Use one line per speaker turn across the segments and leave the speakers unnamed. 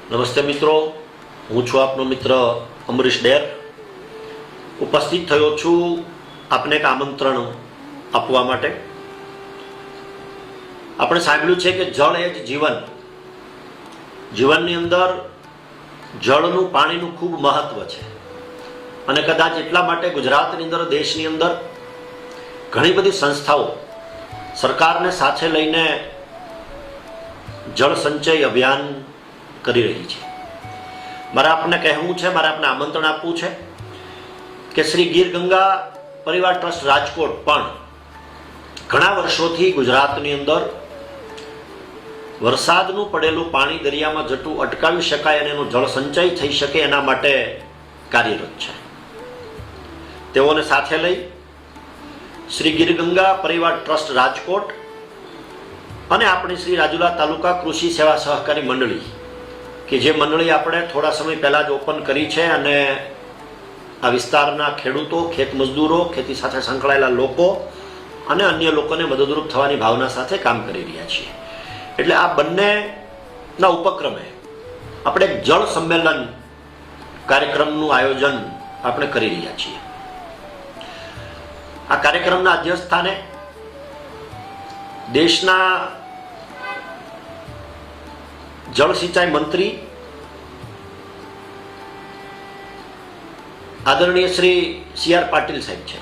નમસ્તે મિત્રો, હું છું આપનો મિત્ર અમરીશ ડેર. ઉપસ્થિત થયો છું આપને એક આમંત્રણ આપવા માટે. આપણે સાંભળ્યું છે કે જળ એ જ જીવન. જીવનની અંદર જળનું, પાણીનું ખૂબ મહત્વ છે અને કદાચ એટલા માટે ગુજરાતની અંદર, દેશની અંદર ઘણી બધી સંસ્થાઓ સરકારને સાથે લઈને જળ સંચય અભિયાન કરી રહી છે. મારે આપને કહેવું છે, મારે આપને આમંત્રણ આપવું છે કે શ્રી ગીર ગંગા પરિવાર ટ્રસ્ટ રાજકોટ પણ ઘણા વર્ષોથી ગુજરાતની અંદર વરસાદનું પડેલું પાણી દરિયામાં જતું અટકાવી શકાય અને એનું જળ સંચય થઈ શકે એના માટે કાર્યરત છે. તેઓને સાથે લઈ શ્રી ગીર ગંગા પરિવાર ટ્રસ્ટ રાજકોટ અને આપણી શ્રી રાજુલા તાલુકા કૃષિ સેવા સહકારી મંડળી, કે જે મંડળી આપણે થોડા સમય પહેલા જ ઓપન કરી છે અને આ વિસ્તારના ખેડૂતો, ખેત મજદૂરો, ખેતી સાથે સંકળાયેલા લોકો અને અન્ય લોકોને મદદરૂપ થવાની ભાવના સાથે કામ કરી રહ્યા છીએ. એટલે આ બંનેના ઉપક્રમે આપણે એક જળ સંમેલન કાર્યક્રમનું આયોજન આપણે કરી રહ્યા છીએ. આ કાર્યક્રમના અધ્યક્ષસ્થાને દેશના જળ સિંચાઈ મંત્રી આદરણીય શ્રી સી.આર. પાટીલ સાહેબ છે.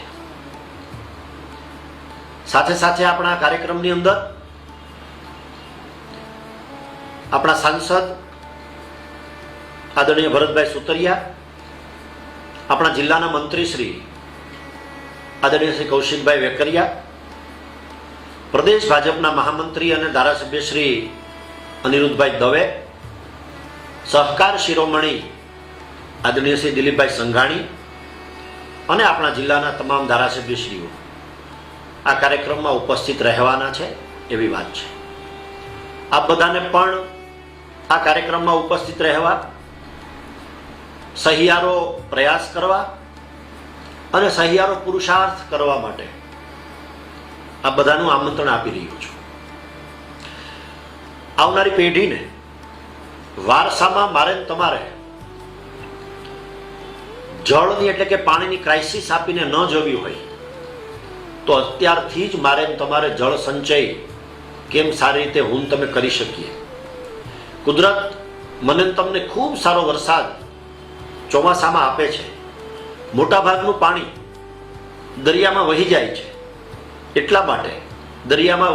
સાથે સાથે આપણા કાર્યક્રમની અંદર આપણા સાંસદ આદરણીય ભરતભાઈ સુતરિયા, આપણા જિલ્લાના મંત્રી શ્રી આદરણીય શ્રી કૌશિકભાઈ વેકરિયા, પ્રદેશ ભાજપના મહામંત્રી અને ધારાસભ્ય શ્રી અનિરુદ્ધભાઈ દવે, સહકાર શિરોમણી આદરણીય શ્રી દિલીપભાઈ સંઘાણી અને આપણા જિલ્લાના તમામ ધારાસભ્યશ્રીઓ આ કાર્યક્રમમાં ઉપસ્થિત રહેવાના છે એવી વાત છે. આપ બધાને પણ આ કાર્યક્રમમાં ઉપસ્થિત રહેવા, સહિયારો પ્રયાસ કરવા અને સહિયારો પુરુષાર્થ કરવા માટે આ બધાનું આમંત્રણ આપી રહ્યો છું. આવનારી પેઢીને વારસામાં મારે તમારે જળની એટલે કે પાણીની ક્રાઇસિસ આપીને ન જોવી હોય તો અત્યારથી જ મારે તમારે જળ સંચય કેમ સારી રીતે તમે કરી શકીએ. કુદરત મને તમને ખૂબ સારો વરસાદ ચોમાસામાં આપે છે. મોટાભાગનું પાણી દરિયામાં વહી જાય છે. એટલા માટે દરિયામાં